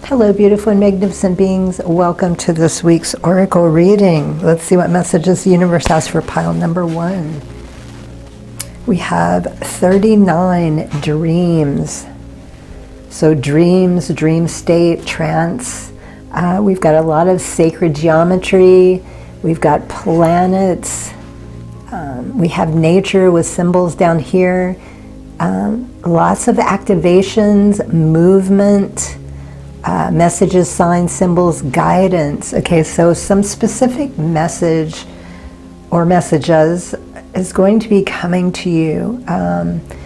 Hello, beautiful and magnificent beings. Welcome to this week's Oracle reading. Let's see what messages the universe has for pile number 1. We have 39 dreams. So dreams, dream state, trance. We've got a lot of sacred geometry. We've got planets. We have nature with symbols down here. Lots of activations, movement. Messages, signs, symbols, guidance. Okay, so some specific message or messages is going to be coming to you.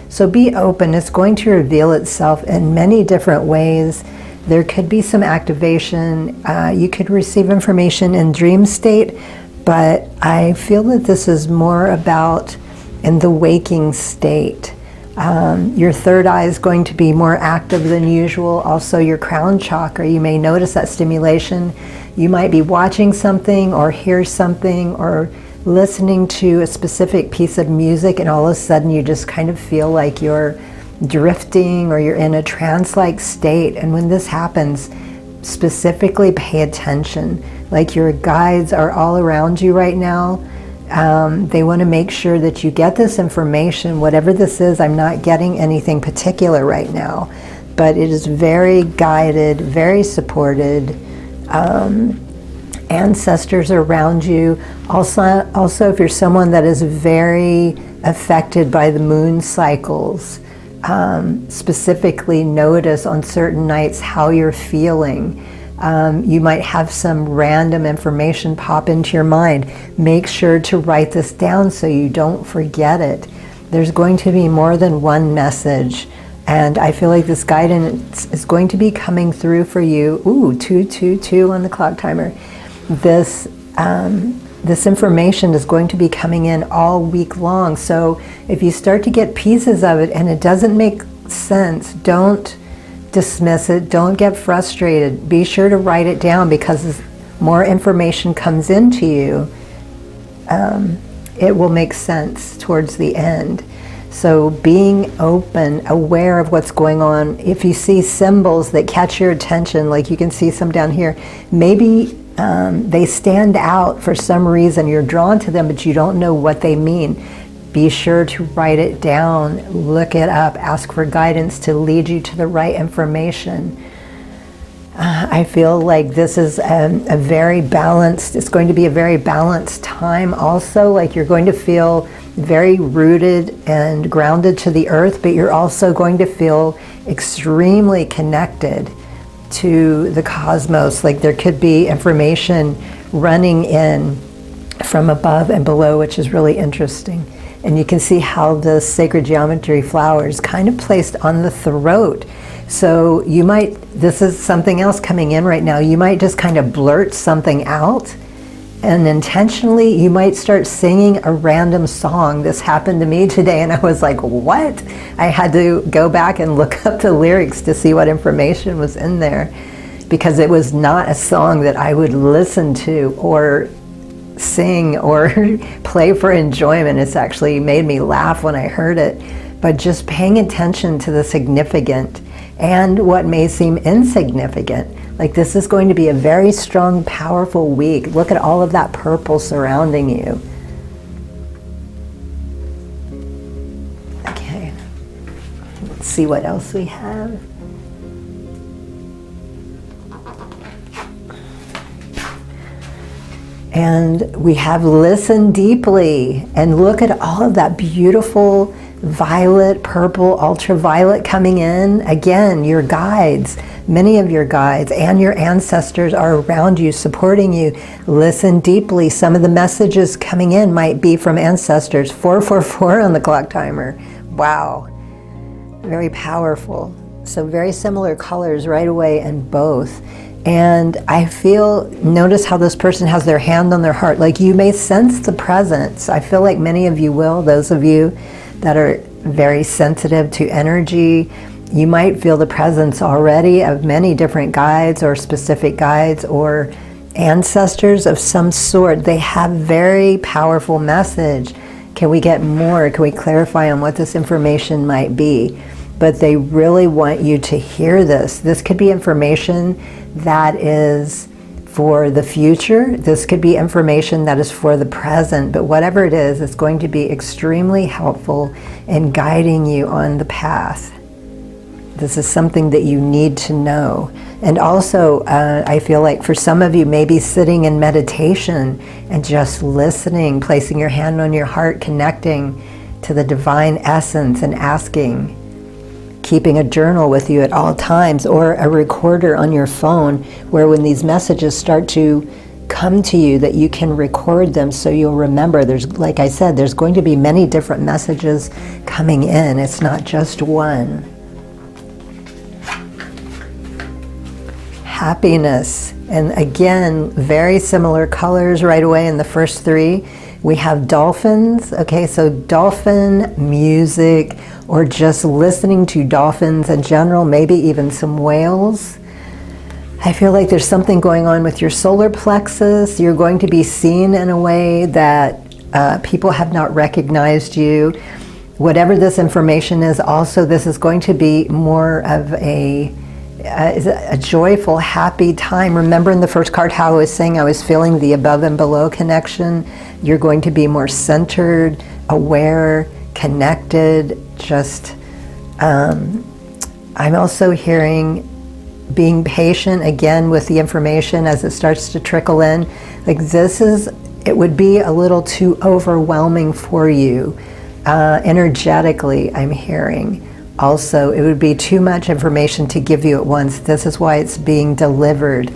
So be open. It's going to reveal itself in many different ways. There could be some activation. You could receive information in dream state, but I feel that this is more about in the waking state. Your third eye is going to be more active than usual. Also your crown chakra, you may notice that stimulation. You might be watching something or hear something or listening to a specific piece of music, and all of a sudden you just kind of feel like you're drifting or you're in a trance-like state. And when this happens, specifically pay attention. Like your guides are all around you right now. They want to make sure that you get this information, whatever this is. I'm not getting anything particular right now, but it is very guided, very supported. Ancestors around you. Also, if you're someone that is very affected by the moon cycles, specifically notice on certain nights how you're feeling. You might have some random information pop into your mind. Make sure to write this down so you don't forget it. There's going to be more than one message, and I feel like this guidance is going to be coming through for you. Ooh, 222 on the clock timer. This information is going to be coming in all week long. So if you start to get pieces of it and it doesn't make sense, don't dismiss it. Don't get frustrated. Be sure to write it down, because as more information comes into you, it will make sense towards the end. So being open, aware of what's going on. If you see symbols that catch your attention, like you can see some down here, maybe they stand out for some reason. You're drawn to them, but you don't know what they mean. Be sure to write it down, look it up, ask for guidance to lead you to the right information. I feel like this is a very balanced, it's going to be a very balanced time also. Like you're going to feel very rooted and grounded to the earth, but you're also going to feel extremely connected to the cosmos. Like there could be information running in from above and below, which is really interesting. And you can see how the sacred geometry flower is kind of placed on the throat. So you might, this is something else coming in right now, you might just kind of blurt something out, and intentionally you might start singing a random song. This happened to me today and I was like, what? I had to go back and look up the lyrics to see what information was in there, because it was not a song that I would listen to or sing or play for enjoyment. It's actually made me laugh when I heard it. But just paying attention to the significant and what may seem insignificant. Like this is going to be a very strong, powerful week. Look at all of that purple surrounding you. Okay, let's see what else we have. And we have listen deeply, and look at all of that beautiful violet, purple, ultraviolet coming in. Again, your guides, many of your guides and your ancestors are around you, supporting you. Listen deeply. Some of the messages coming in might be from ancestors. 444 on the clock timer. Wow. Very powerful. So very similar colors right away in both. And I feel, notice how this person has their hand on their heart. Like you may sense the presence. I feel like many of you will, those of you that are very sensitive to energy, you might feel the presence already of many different guides or specific guides or ancestors of some sort. They have very powerful message. Can we get more? Can we clarify on what this information might be? but they really want you to hear this. This could be information that is for the future. This could be information that is for the present, but whatever it is, it's going to be extremely helpful in guiding you on the path. This is something that you need to know. And also, I feel like for some of you, maybe sitting in meditation and just listening, placing your hand on your heart, connecting to the divine essence and asking, keeping a journal with you at all times, or a recorder on your phone where when these messages start to come to you that you can record them so you'll remember. There's, like I said, there's going to be many different messages coming in. It's not just one. Happiness, and again, very similar colors right away in the first three. We have dolphins, okay, so dolphin music, or just listening to dolphins in general, maybe even some whales. I feel like there's something going on with your solar plexus. You're going to be seen in a way that people have not recognized you. Whatever this information is, also this is going to be more of a joyful, happy time. Remember in the first card how I was saying I was feeling the above and below connection? You're going to be more centered, aware, connected, just, I'm also hearing being patient again with the information as it starts to trickle in. Like it would be a little too overwhelming for you. Energetically, I'm hearing. Also, it would be too much information to give you at once. This is why it's being delivered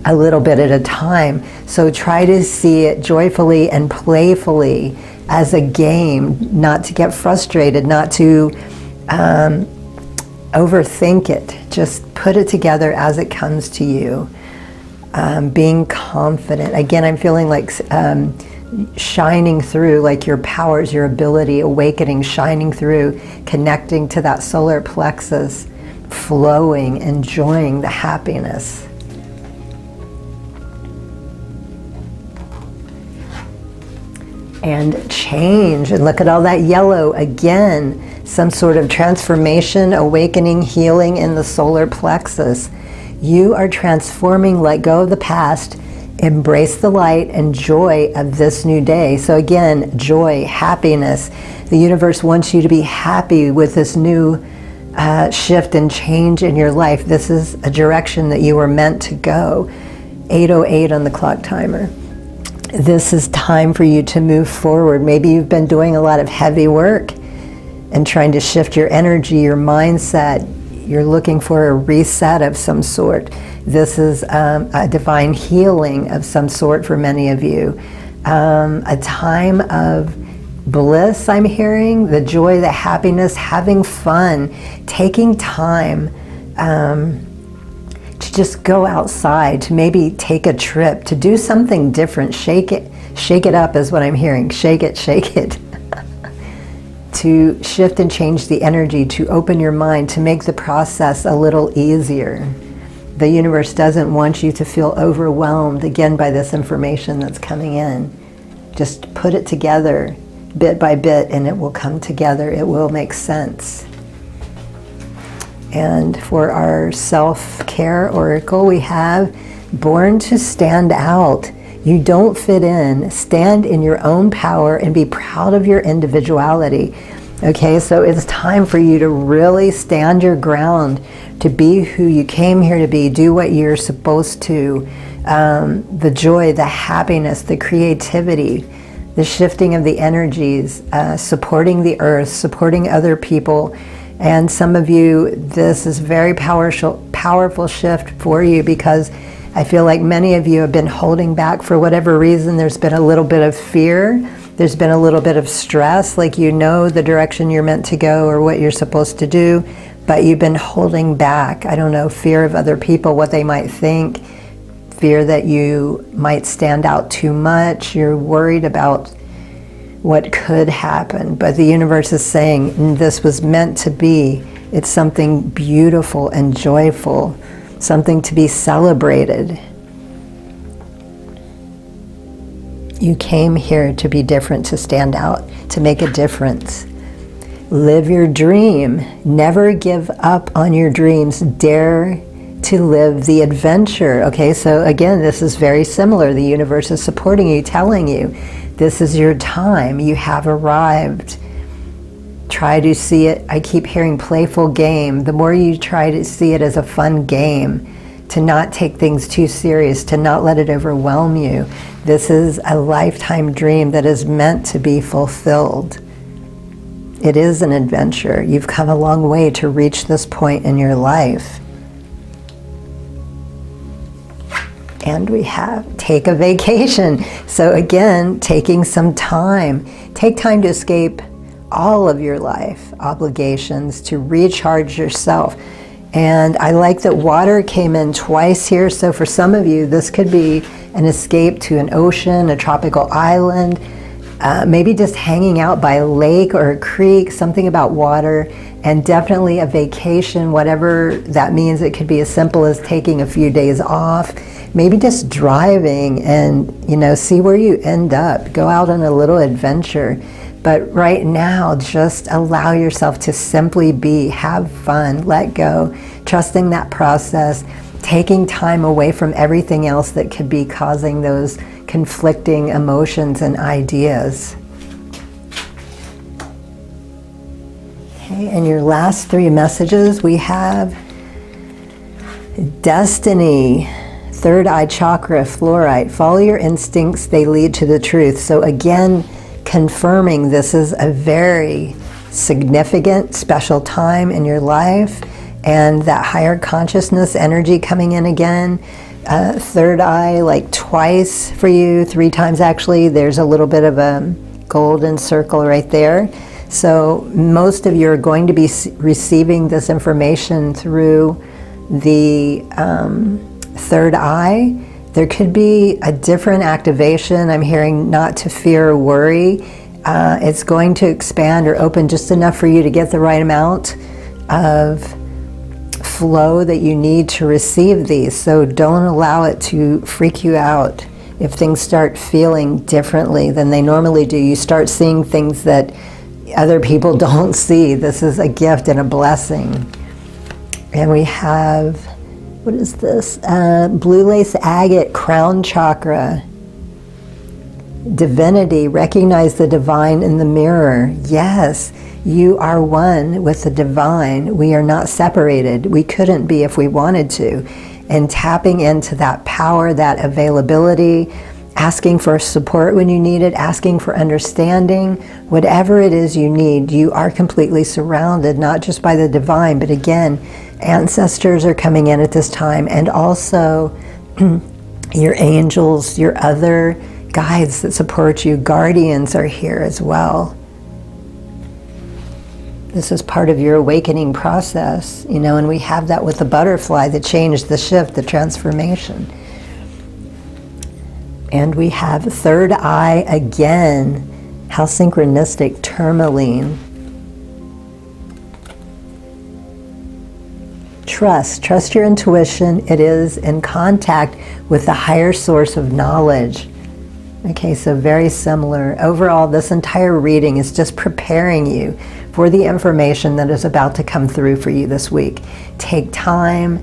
a little bit at a time. So try to see it joyfully and playfully as a game, not to get frustrated, not to overthink it. Just put it together as it comes to you. Being confident. Again, I'm feeling like shining through, like your powers, your ability, awakening, shining through, connecting to that solar plexus, flowing, enjoying the happiness. And change, and look at all that yellow again, some sort of transformation, awakening, healing in the solar plexus. You are transforming, let go of the past, embrace the light and joy of this new day. So again, joy, happiness. The universe wants you to be happy with this new shift and change in your life. This is a direction that you were meant to go. 8:08 on the clock timer. This is time for you to move forward. Maybe you've been doing a lot of heavy work and trying to shift your energy, your mindset. You're looking for a reset of some sort. This is a divine healing of some sort for many of you. A time of bliss, I'm hearing, the joy, the happiness, having fun, taking time to just go outside, to maybe take a trip, to do something different. Shake it up is what I'm hearing. Shake it. To shift and change the energy, to open your mind, to make the process a little easier. The universe doesn't want you to feel overwhelmed, again, by this information that's coming in. Just put it together bit by bit and it will come together. It will make sense. And for our self-care oracle, we have born to stand out. You don't fit in. Stand in your own power and be proud of your individuality. Okay, so it's time for you to really stand your ground, to be who you came here to be, do what you're supposed to. The joy, the happiness, the creativity, the shifting of the energies, supporting the earth, supporting other people. And some of you, this is very powerful shift for you, because I feel like many of you have been holding back for whatever reason. There's been a little bit of fear. There's been a little bit of stress, like you know the direction you're meant to go or what you're supposed to do, but you've been holding back. I don't know, fear of other people, what they might think, fear that you might stand out too much. You're worried about what could happen, but the universe is saying this was meant to be. It's something beautiful and joyful, something to be celebrated. You came here to be different, to stand out, to make a difference. Live your dream. Never give up on your dreams. Dare to live the adventure. Okay, so again, this is very similar. The universe is supporting you, telling you, this is your time. You have arrived. Try to see it. I keep hearing playful game. The more you try to see it as a fun game, to not take things too serious, to not let it overwhelm you. This is a lifetime dream that is meant to be fulfilled. It is an adventure. You've come a long way to reach this point in your life. And we have take a vacation. So again, taking some time. Take time to escape all of your life obligations, to recharge yourself. And I like that water came in twice here. So for some of you, this could be an escape to an ocean, a tropical island, maybe just hanging out by a lake or a creek, something about water, and definitely a vacation, whatever that means. It could be as simple as taking a few days off, maybe just driving and, see where you end up. Go out on a little adventure. But right now, just allow yourself to simply be, have fun, let go, trusting that process, taking time away from everything else that could be causing those conflicting emotions and ideas. Okay, and your last three messages, we have destiny, third eye chakra, fluorite. Follow your instincts, they lead to the truth. So again, confirming this is a very significant, special time in your life, and that higher consciousness energy coming in again. Third eye, like twice for you, 3 times actually. There's a little bit of a golden circle right there. So most of you are going to be receiving this information through the third eye. There could be a different activation. I'm hearing not to fear or worry. It's going to expand or open just enough for you to get the right amount of flow that you need to receive these. So don't allow it to freak you out if things start feeling differently than they normally do. You start seeing things that other people don't see. This is a gift and a blessing. And we have, what is this? Blue lace agate, crown chakra. Divinity, recognize the divine in the mirror. Yes, you are one with the divine. We are not separated. We couldn't be if we wanted to. And tapping into that power, that availability, asking for support when you need it, asking for understanding, whatever it is you need, you are completely surrounded, not just by the divine, but again, ancestors are coming in at this time, and also your angels, your other guides that support you, guardians are here as well. This is part of your awakening process, and we have that with the butterfly, the change, the shift, the transformation. And we have third eye again. How synchronistic, tourmaline. Trust your intuition. It is in contact with the higher source of knowledge. Okay, so very similar. Overall, this entire reading is just preparing you for the information that is about to come through for you this week. Take time,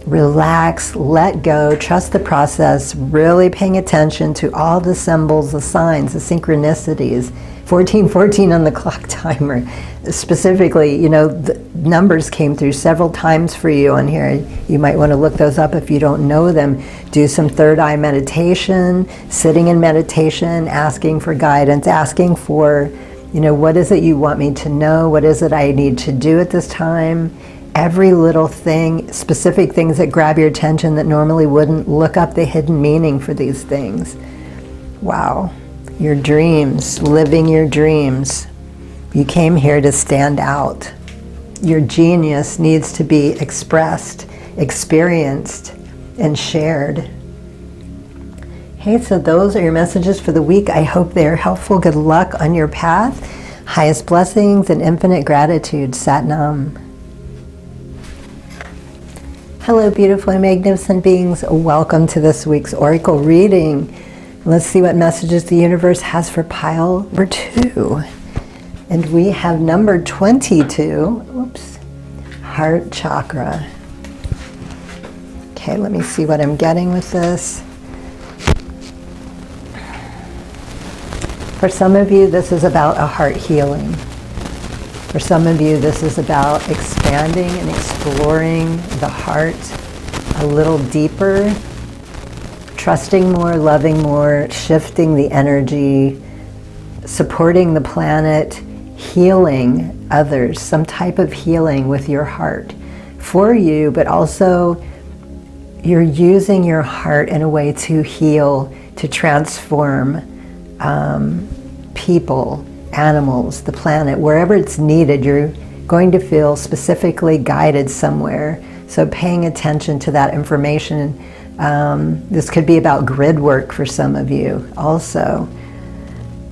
relax, let go, trust the process, really paying attention to all the symbols, the signs, the synchronicities. 1414 on the clock timer. Specifically, the numbers came through several times for you on here. You might want to look those up if you don't know them. Do some third eye meditation, sitting in meditation, asking for guidance, asking for, what is it you want me to know? What is it I need to do at this time? Every little thing, specific things that grab your attention that normally wouldn't. Look up the hidden meaning for these things. Wow. Your dreams, living your dreams. You came here to stand out. Your genius needs to be expressed, experienced, and shared. Hey, so those are your messages for the week. I hope they are helpful. Good luck on your path. Highest blessings and infinite gratitude. Sat Nam. Hello, beautiful and magnificent beings. Welcome to this week's Oracle reading. Let's see what messages the universe has for pile number 2. And we have number 22, whoops, heart chakra. Okay, let me see what I'm getting with this. For some of you, this is about a heart healing. For some of you, this is about expanding and exploring the heart a little deeper, trusting more, loving more, shifting the energy, supporting the planet, healing others, some type of healing with your heart for you, but also you're using your heart in a way to heal, to transform people, animals, the planet, wherever it's needed. You're going to feel specifically guided somewhere. So paying attention to that information. This could be about grid work for some of you also.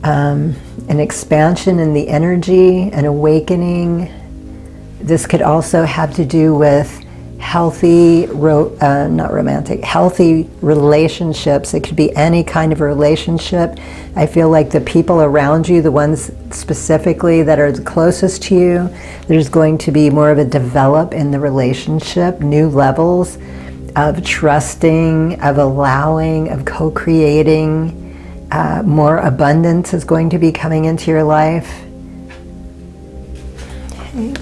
An expansion in the energy, an awakening. This could also have to do with healthy, healthy relationships. It could be any kind of a relationship. I feel like the people around you, the ones specifically that are the closest to you, there's going to be more of a develop in the relationship, new levels of trusting, of allowing, of co-creating. More abundance is going to be coming into your life. Okay.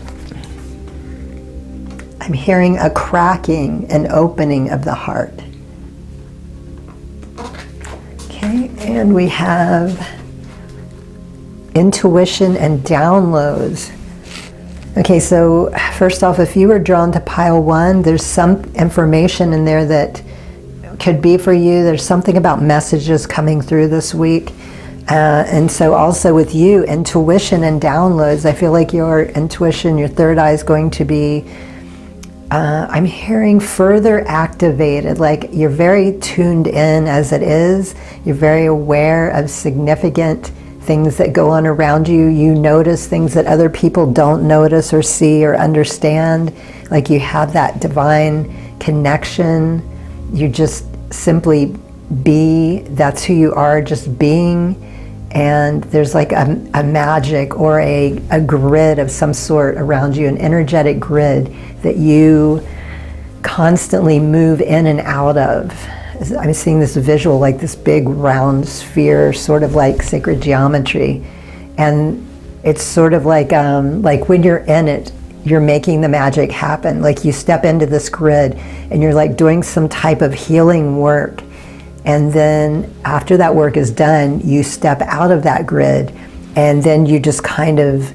I'm hearing a cracking and opening of the heart. Okay, and we have intuition and downloads. Okay, so first off, if you were drawn to pile 1, there's some information in there that could be for you. There's something about messages coming through this week. And so also with you, intuition and downloads, I feel like your intuition, your third eye is going to be, I'm hearing further activated, like you're very tuned in as it is. You're very aware of significant things that go on around you. You notice things that other people don't notice or see or understand. Like you have that divine connection. You just simply be, that's who you are, just being. And there's like a magic or a grid of some sort around you, an energetic grid that you constantly move in and out of. I'm seeing this visual, like this big round sphere, sort of like sacred geometry. And it's sort of like when you're in it, you're making the magic happen. Like you step into this grid and you're like doing some type of healing work. And then after that work is done, you step out of that grid and then you just kind of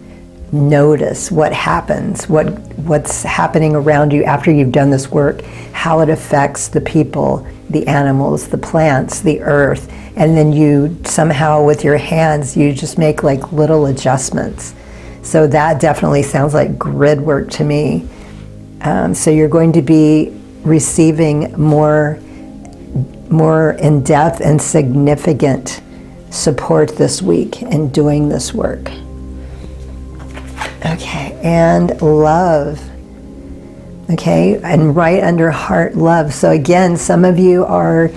notice what happens, what's happening around you after you've done this work, how it affects the people, the animals, the plants, the earth. And then you somehow with your hands, you just make like little adjustments. So that definitely sounds like grid work to me. So you're going to be receiving more in-depth and significant support this week in doing this work. Okay, and love. Okay, and right under heart, love. So again, some of you are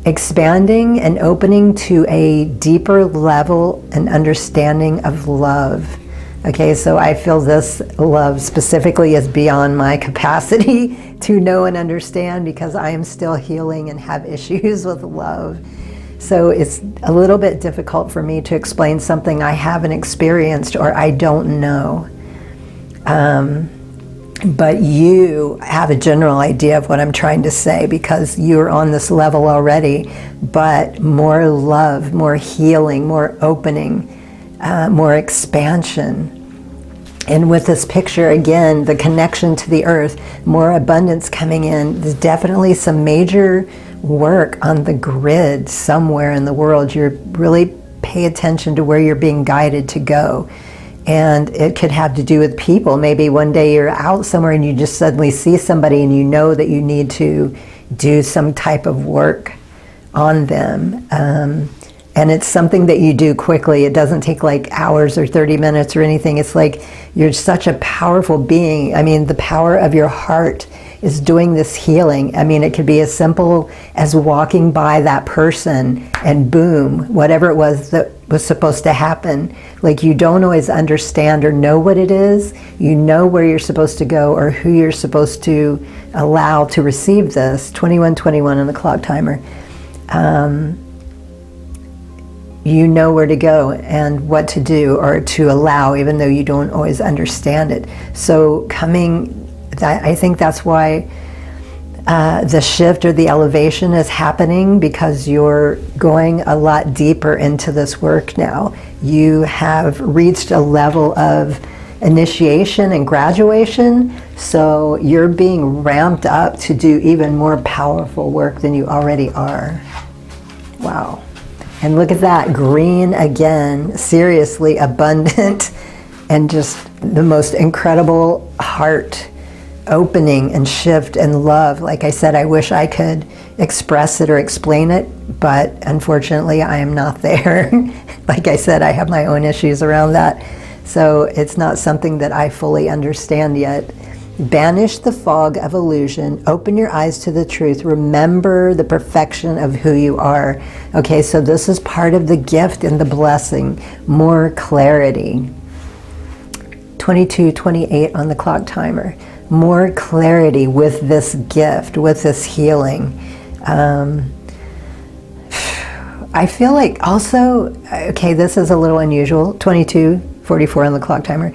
expanding and opening to a deeper level and understanding of love. Okay, so I feel this love specifically is beyond my capacity to know and understand because I am still healing and have issues with love. So it's a little bit difficult for me to explain something I haven't experienced or I don't know. But you have a general idea of what I'm trying to say because you're on this level already, but more love, more healing, more opening, more expansion. And with this picture, again, the connection to the earth, more abundance coming in. There's definitely some major work on the grid somewhere in the world. You're really pay attention to where you're being guided to go. And it could have to do with people. Maybe one day you're out somewhere and you just suddenly see somebody and you know that you need to do some type of work on them. And it's something that you do quickly. It doesn't take like hours or 30 minutes or anything. It's like you're such a powerful being. I mean, the power of your heart is doing this healing. I mean, it could be as simple as walking by that person and boom, whatever it was that was supposed to happen. Like you don't always understand or know what it is. You know where you're supposed to go or who you're supposed to allow to receive this. 2121 on the clock timer. You know where to go and what to do or to allow, even though you don't always understand it. So I think that's why the shift or the elevation is happening, because you're going a lot deeper into this work now. You have reached a level of initiation and graduation, so you're being ramped up to do even more powerful work than you already are. Wow. And look at that, green again, seriously abundant, and just the most incredible heart opening and shift and love. Like I said, I wish I could express it or explain it, but unfortunately I am not there. Like I said, I have my own issues around that. So it's not something that I fully understand yet. Banish the fog of illusion, open your eyes to the truth, remember the perfection of who you are. Okay, so this is part of the gift and the blessing, more clarity. 22:28 on the clock timer. More clarity with this gift, with this healing. I feel like also, okay, this is a little unusual, 22:44 on the clock timer.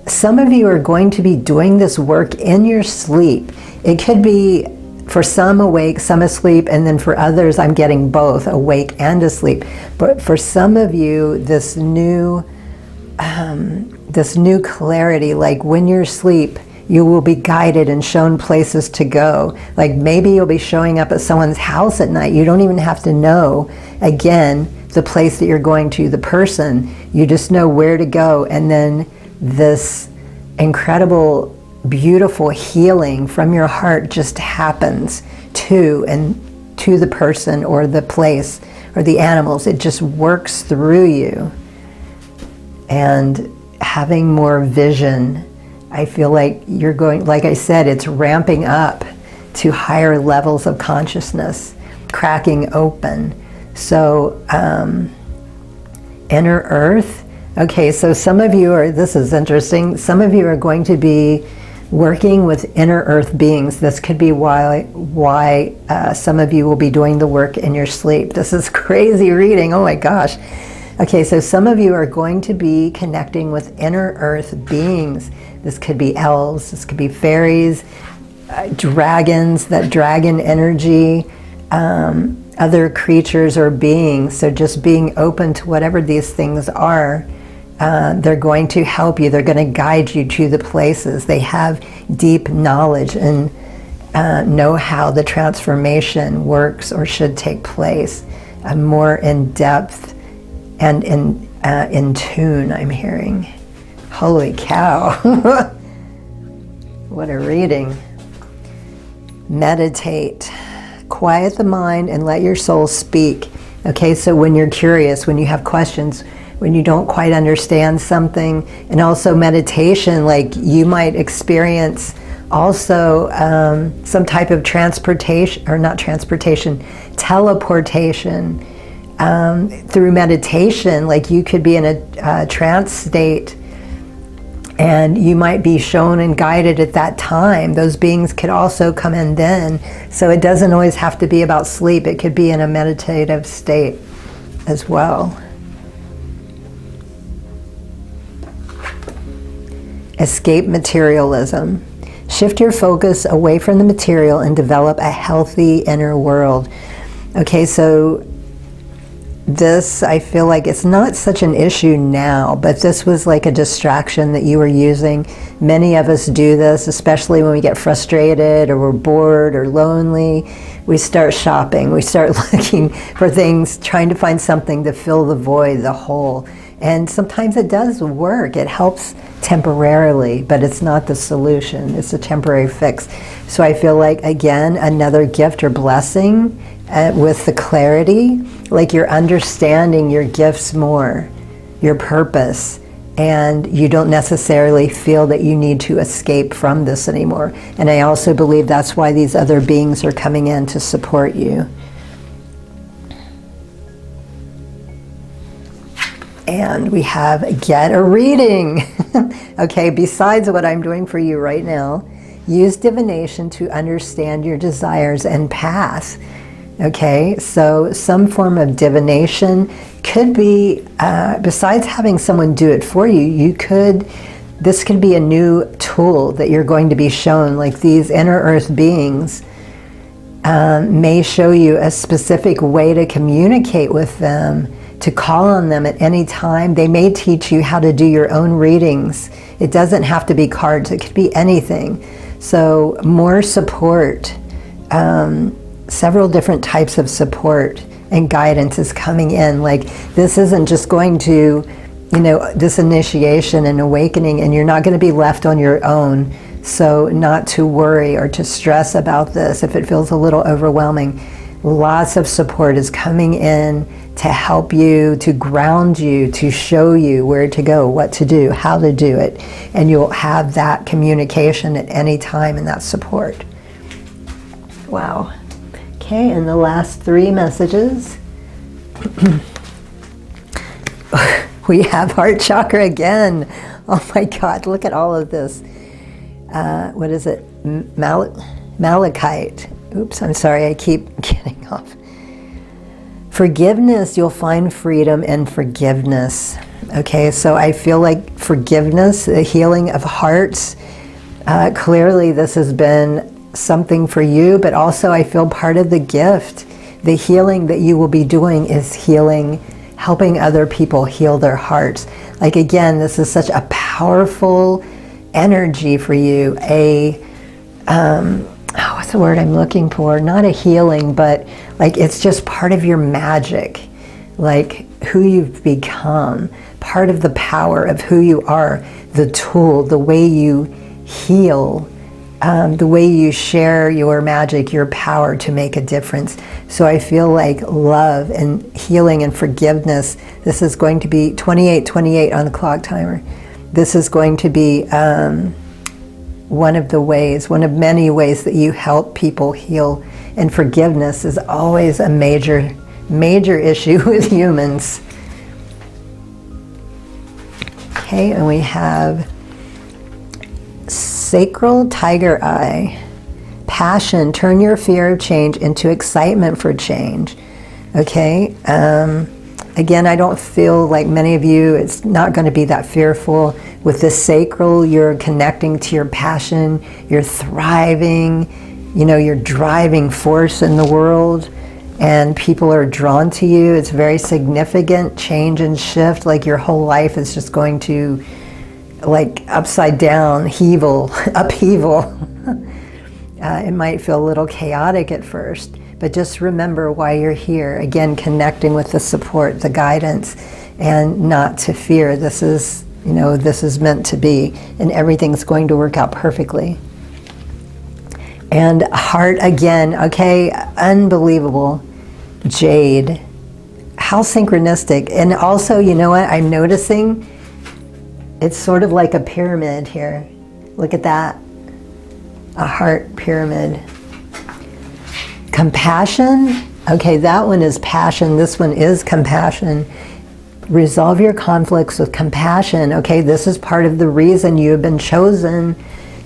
Some of you are going to be doing this work in your sleep. It could be for some awake, some asleep, and then for others I'm getting both, awake and asleep. But for some of you, this new clarity, like when you're asleep, you will be guided and shown places to go. Like maybe you'll be showing up at someone's house at night. You don't even have to know, again, the place that you're going to, the person. You just know where to go, and then this incredible, beautiful healing from your heart just happens to the person or the place or the animals. It just works through you. And having more vision, I feel like you're going, like I said, it's ramping up to higher levels of consciousness, cracking open. So inner earth. Okay, so some of you are, this is interesting, some of you are going to be working with inner earth beings. This could be why some of you will be doing the work in your sleep. This is crazy reading, oh my gosh. Okay, so some of you are going to be connecting with inner earth beings. This could be elves, this could be fairies, dragons, that dragon energy, other creatures or beings. So just being open to whatever these things are. They're going to help you. They're going to guide you to the places. They have deep knowledge and know how the transformation works or should take place. More in depth and in tune, I'm hearing. Holy cow. What a reading. Meditate. Quiet the mind and let your soul speak. Okay, so when you're curious, when you have questions, when you don't quite understand something, and also meditation, like you might experience also some type of transportation, or not transportation, teleportation through meditation. Like you could be in a trance state and you might be shown and guided at that time. Those beings could also come in then. So it doesn't always have to be about sleep. It could be in a meditative state as well. Escape materialism. Shift your focus away from the material and develop a healthy inner world. Okay, so this, I feel like it's not such an issue now, but this was like a distraction that you were using. Many of us do this, especially when we get frustrated or we're bored or lonely. We start shopping, we start looking for things, trying to find something to fill the void, the hole. And sometimes it does work. It helps temporarily, but it's not the solution. It's a temporary fix. So I feel like, again, another gift or blessing with the clarity, like you're understanding your gifts more, your purpose, and you don't necessarily feel that you need to escape from this anymore. And I also believe that's why these other beings are coming in to support you. And we have get a reading. Okay, besides what I'm doing for you right now, use divination to understand your desires and path. Okay, so some form of divination could be, besides having someone do it for you, this could be a new tool that you're going to be shown. Like these inner earth beings may show you a specific way to communicate with them, to call on them at any time. They may teach you how to do your own readings. It doesn't have to be cards, it could be anything. So more support, several different types of support and guidance is coming in. Like this isn't just going to, this initiation and awakening, and you're not going to be left on your own. So not to worry or to stress about this if it feels a little overwhelming. Lots of support is coming in to help you, to ground you, to show you where to go, what to do, how to do it. And you'll have that communication at any time and that support. Wow. Okay, and the last 3 messages. We have heart chakra again. Oh my God, look at all of this. What is it? Malachite. Oops, I'm sorry, I keep getting off. Forgiveness, you'll find freedom in forgiveness. Okay, so I feel like forgiveness, the healing of hearts, clearly this has been something for you, but also I feel part of the gift. The healing that you will be doing is healing, helping other people heal their hearts. Like again, this is such a powerful energy for you. What's the word I'm looking for? Not a healing, but like it's just part of your magic, like who you've become, part of the power of who you are, the tool, the way you heal, the way you share your magic, your power to make a difference. So I feel like love and healing and forgiveness, this is going to be 2828 on the clock timer. This is going to be one of many ways that you help people heal. And forgiveness is always a major issue with humans. Okay, and we have sacral tiger eye. Passion, turn your fear of change into excitement for change. Okay, again, I don't feel like many of you, it's not going to be that fearful. With the sacral, you're connecting to your passion, you're thriving, you're driving force in the world, and people are drawn to you. It's very significant change and shift, like your whole life is just going to, like upside down, upheaval. It might feel a little chaotic at first, but just remember why you're here. Again, connecting with the support, the guidance, and not to fear. This is meant to be, and everything's going to work out perfectly. And heart again, okay, unbelievable. Jade, how synchronistic. And also, you know what, I'm noticing it's sort of like a pyramid here. Look at that, a heart pyramid. Compassion, okay, that one is passion, this one is compassion. Resolve your conflicts with compassion. Okay, this is part of the reason you have been chosen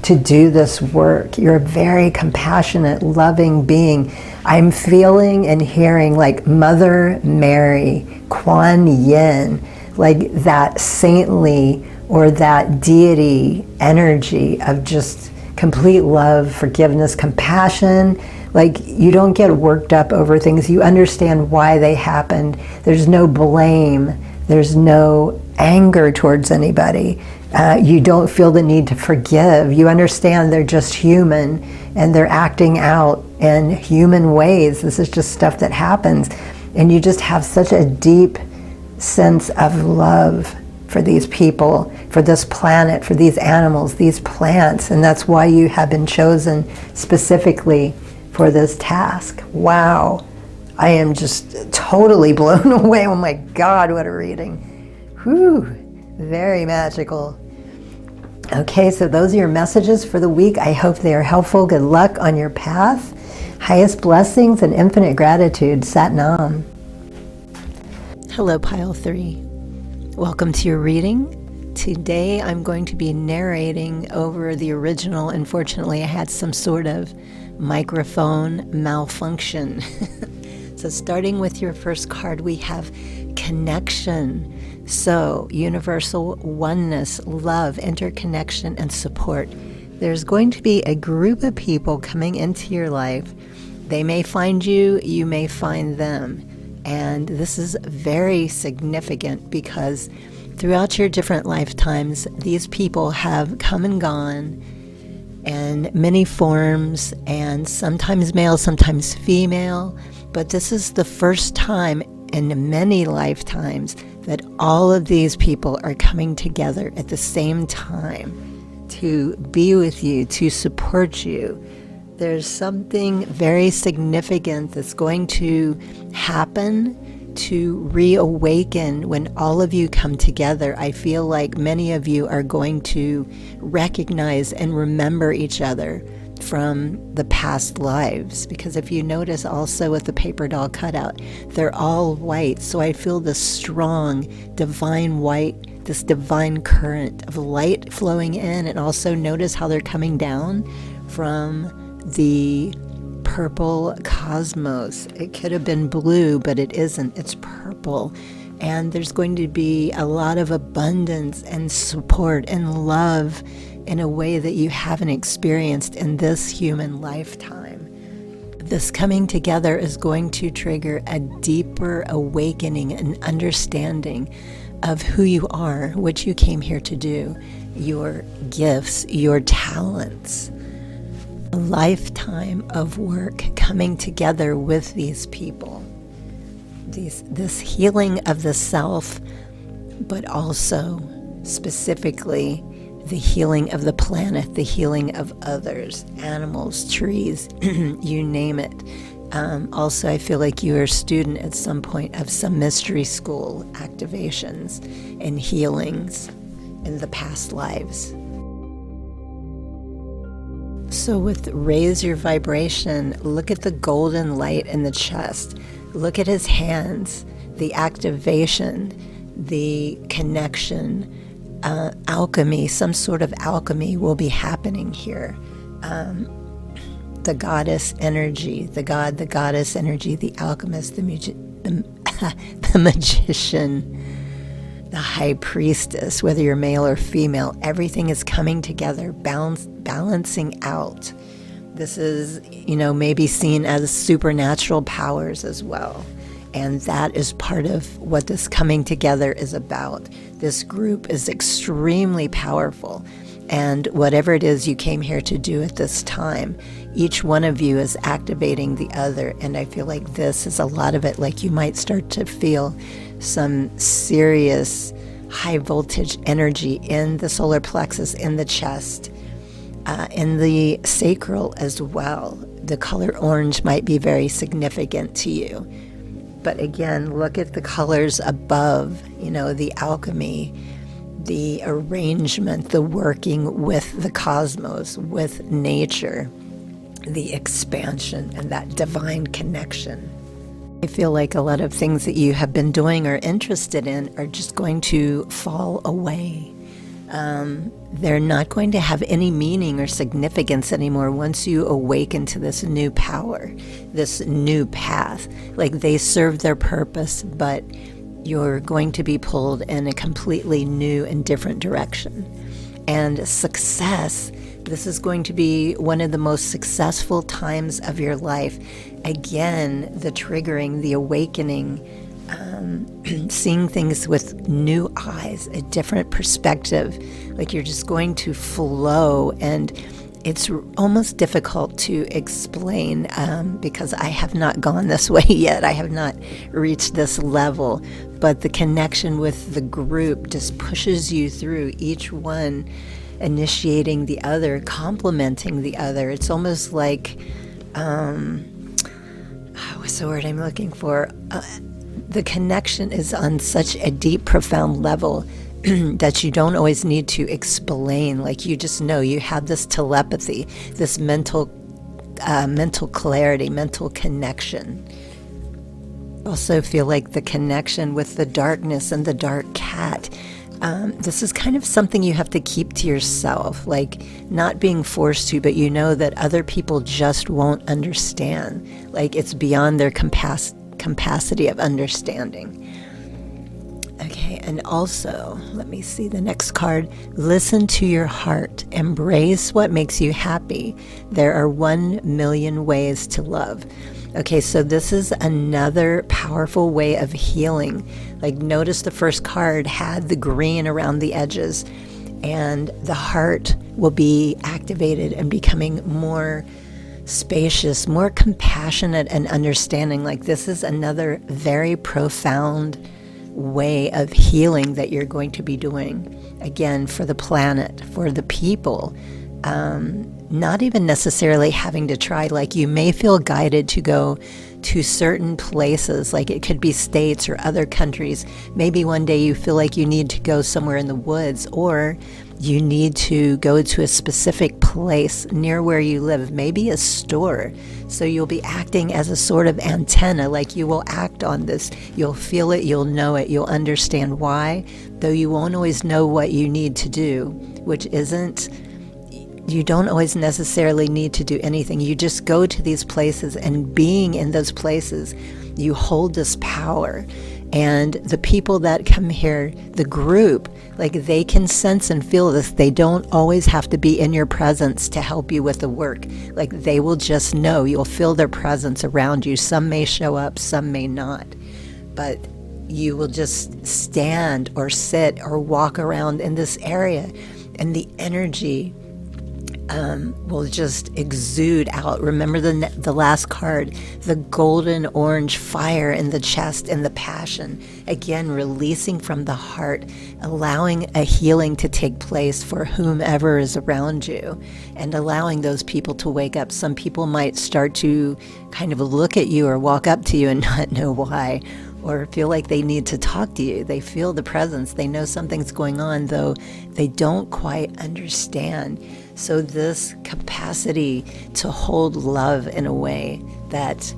to do this work. You're a very compassionate, loving being. I'm feeling and hearing like Mother Mary, Kuan Yin, like that saintly or that deity energy of just complete love, forgiveness, compassion. Like you don't get worked up over things. You understand why they happened. There's no blame. There's no anger towards anybody. You don't feel the need to forgive. You understand they're just human and they're acting out in human ways. This is just stuff that happens. And you just have such a deep sense of love for these people, for this planet, for these animals, these plants. And that's why you have been chosen specifically for this task. Wow. I am just totally blown away. Oh my God, what a reading. Whew, very magical. Okay, so those are your messages for the week. I hope they are helpful. Good luck on your path. Highest blessings and infinite gratitude. Sat Nam. Hello, Pile 3. Welcome to your reading. Today I'm going to be narrating over the original. Unfortunately, I had some sort of microphone malfunction. So starting with your first card, we have connection. So universal oneness, love, interconnection, and support. There's going to be a group of people coming into your life. They may find you, you may find them. And this is very significant because throughout your different lifetimes, these people have come and gone in many forms, and sometimes male, sometimes female. But this is the first time in many lifetimes that all of these people are coming together at the same time to be with you, to support you. There's something very significant that's going to happen to reawaken when all of you come together. I feel like many of you are going to recognize and remember each other from the past lives, because if you notice also with the paper doll cutout, they're all white. So I feel this strong divine white, this divine current of light flowing in, and also notice how they're coming down from the purple cosmos. It could have been blue, but it isn't. It's purple. And there's going to be a lot of abundance and support and love in a way that you haven't experienced in this human lifetime. This coming together is going to trigger a deeper awakening and understanding of who you are, what you came here to do, your gifts, your talents. A lifetime of work coming together with these people. This healing of the self, but also specifically the healing of the planet, the healing of others, animals, trees, you name it. Also, I feel like you are a student at some point of some mystery school activations and healings in the past lives. So with raise your vibration, look at the golden light in the chest. Look at his hands, the activation, the connection, alchemy, some sort of alchemy will be happening here. The goddess energy, the god, the goddess energy, the alchemist, the magician, the high priestess, whether you're male or female, everything is coming together, balancing out. This is, maybe seen as supernatural powers as well. And that is part of what this coming together is about. This group is extremely powerful. And whatever it is you came here to do at this time, each one of you is activating the other. And I feel like this is a lot of it. Like you might start to feel some serious high voltage energy in the solar plexus, in the chest, in the sacral as well. The color orange might be very significant to you. But again, look at the colors above, the alchemy, the arrangement, the working with the cosmos, with nature, the expansion, and that divine connection. I feel like a lot of things that you have been doing or interested in are just going to fall away. They're not going to have any meaning or significance anymore once you awaken to this new power, this new path. Like they serve their purpose, but you're going to be pulled in a completely new and different direction. And success, this is going to be one of the most successful times of your life. Again, the triggering, the awakening, seeing things with new eyes, a different perspective. Like you're just going to flow, and it's almost difficult to explain because I have not gone this way yet. I have not reached this level, but the connection with the group just pushes you through, each one initiating the other, complementing the other. It's almost like, what's the word I'm looking for? The connection is on such a deep, profound level that you don't always need to explain. Like you just know, you have this telepathy, this mental clarity, mental connection. Also feel like the connection with the darkness and the dark cat. This is kind of something you have to keep to yourself, like not being forced to, but you know that other people just won't understand. Like it's beyond their capacity of understanding. Okay, and also, let me see the next card. Listen to your heart. Embrace what makes you happy. There are 1 million ways to love. Okay, so this is another powerful way of healing. Like notice the first card had the green around the edges, and the heart will be activated and becoming more spacious, more compassionate and understanding. Like this is another very profound way of healing that you're going to be doing. Again, for the planet, for the people. Not even necessarily having to try, like you may feel guided to go to certain places, like it could be states or other countries. Maybe one day you feel like you need to go somewhere in the woods, or you need to go to a specific place near where you live, maybe a store. So you'll be acting as a sort of antenna, like you will act on this. You'll feel it, you'll know it, you'll understand why, though you won't always know what you need to do, which isn't, you don't always necessarily need to do anything. You just go to these places, and being in those places, you hold this power. And the people that come here, the group, like they can sense and feel this. They don't always have to be in your presence to help you with the work. Like they will just know. You'll feel their presence around you. Some may show up, some may not. But you will just stand or sit or walk around in this area, and the energy will just exude out. Remember the last card, the golden orange fire in the chest and the passion. Again, releasing from the heart, allowing a healing to take place for whomever is around you, and allowing those people to wake up. Some people might start to kind of look at you or walk up to you and not know why, or feel like they need to talk to you. They feel the presence. They know something's going on, though they don't quite understand. So this capacity to hold love in a way that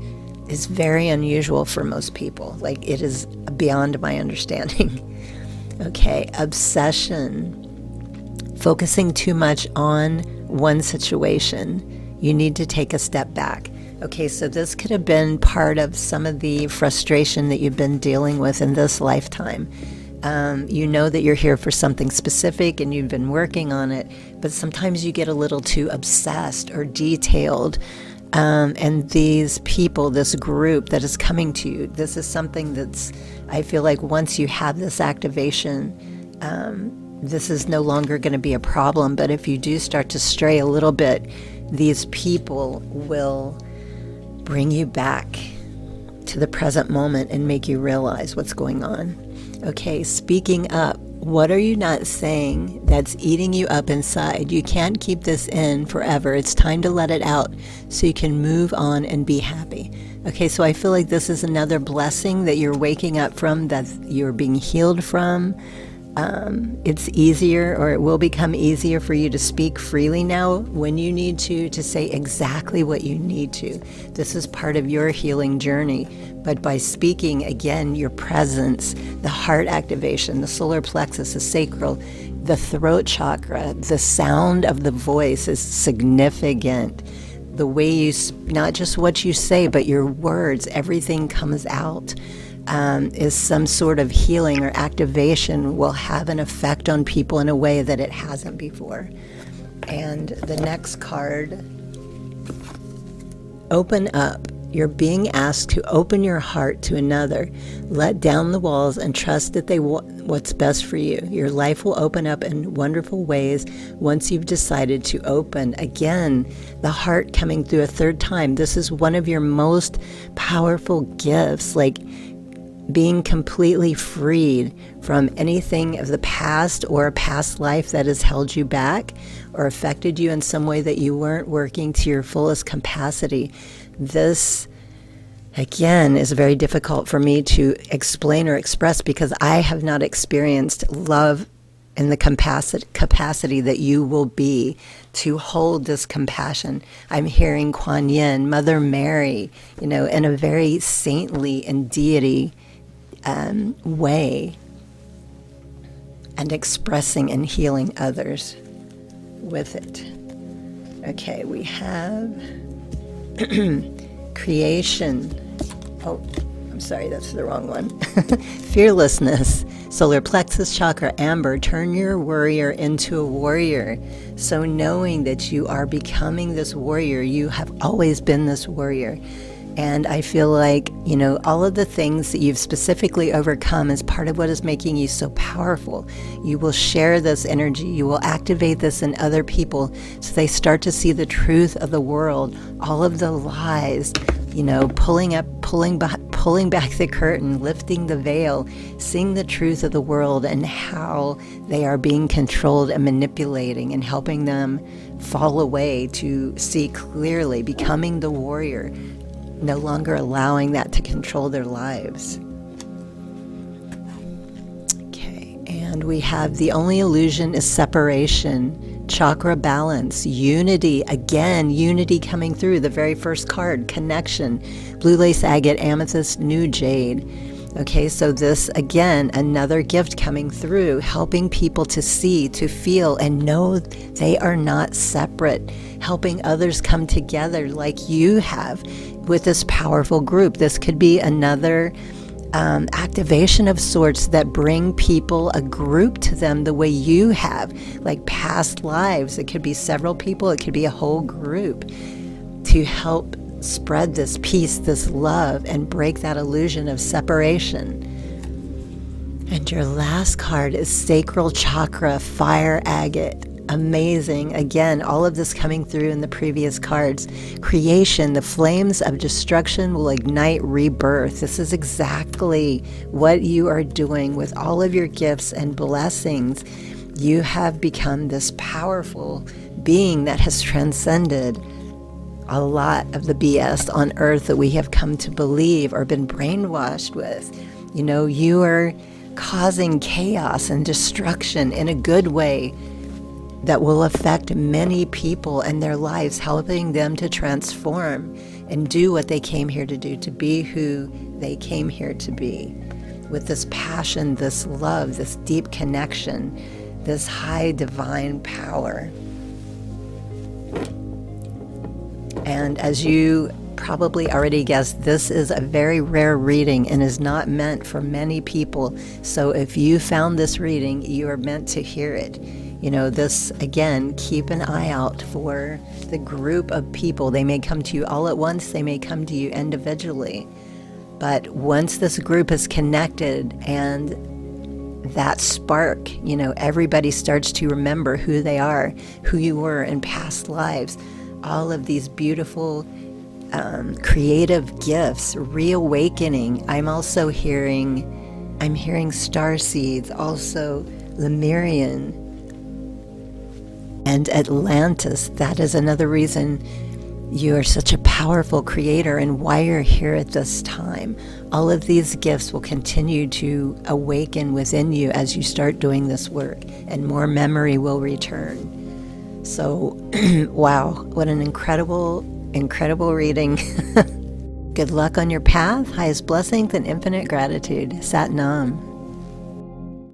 is very unusual for most people. Like it is beyond my understanding. Okay, obsession. Focusing too much on one situation. You need to take a step back. Okay, so this could have been part of some of the frustration that you've been dealing with in this lifetime. You know that you're here for something specific and you've been working on it, but sometimes you get a little too obsessed or detailed. And these people, this group that is coming to you, this is something that's, I feel like once you have this activation, this is no longer going to be a problem. But if you do start to stray a little bit, these people will bring you back to the present moment and make you realize what's going on. Okay, speaking up. What are you not saying that's eating you up inside? You can't keep this in forever. It's time to let it out so you can move on and be happy. Okay, so I feel like this is another blessing that you're waking up from, that you're being healed from. It's easier, or it will become easier for you to speak freely now when you need to say exactly what you need to. This is part of your healing journey. But by speaking, again, your presence, the heart activation, the solar plexus, the sacral, the throat chakra, the sound of the voice is significant. The way you, not just what you say, but your words, everything comes out. Is some sort of healing or activation, will have an effect on people in a way that it hasn't before. And the next card, open up. You're being asked to open your heart to another. Let down the walls and trust that they want what's best for you. Your life will open up in wonderful ways once you've decided to open. Again, the heart coming through a third time. This is one of your most powerful gifts, like being completely freed from anything of the past or a past life that has held you back or affected you in some way that you weren't working to your fullest capacity. This, again, is very difficult for me to explain or express because I have not experienced love in the capacity that you will be to hold this compassion. I'm hearing Kuan Yin, Mother Mary, in a very saintly and deity way, and expressing and healing others with it. Okay, we have creation. Oh, I'm sorry, that's the wrong one. Fearlessness. Solar plexus chakra, amber, turn your worrier into a warrior. So knowing that you are becoming this warrior, you have always been this warrior. And I feel like, all of the things that you've specifically overcome is part of what is making you so powerful. You will share this energy. You will activate this in other people so they start to see the truth of the world, all of the lies, pulling back the curtain, lifting the veil, seeing the truth of the world and how they are being controlled and manipulating, and helping them fall away to see clearly, becoming the warrior, no longer allowing that to control their lives. Okay, and we have the only illusion is separation. Chakra balance, unity, again, unity coming through, the very first card, connection, blue lace agate, amethyst, new jade. Okay, so this, again, another gift coming through, helping people to see, to feel, and know they are not separate, helping others come together like you have with this powerful group. This could be another activation of sorts that bring people, a group to them the way you have, like past lives. It could be several people, it could be a whole group, to help spread this peace, this love, and break that illusion of separation. And your last card is sacral chakra, fire agate. Amazing. Again, all of this coming through in the previous cards. Creation, the flames of destruction will ignite rebirth. This is exactly what you are doing with all of your gifts and blessings. You have become this powerful being that has transcended a lot of the BS on earth that we have come to believe or been brainwashed with. You are causing chaos and destruction in a good way that will affect many people and their lives, helping them to transform and do what they came here to do, to be who they came here to be, with this passion, this love, this deep connection, this high divine power. And as you probably already guessed, this is a very rare reading and is not meant for many people. So if you found this reading, you are meant to hear it. This, again, keep an eye out for the group of people. They may come to you all at once. They may come to you individually. But once this group is connected and that spark, everybody starts to remember who they are, who you were in past lives, all of these beautiful creative gifts, reawakening. I'm hearing star seeds, also Lemurian, and Atlantis. That is another reason you are such a powerful creator and why you're here at this time. All of these gifts will continue to awaken within you as you start doing this work, and more memory will return. So, wow, what an incredible reading. Good luck on your path, highest blessings and infinite gratitude. Sat Nam.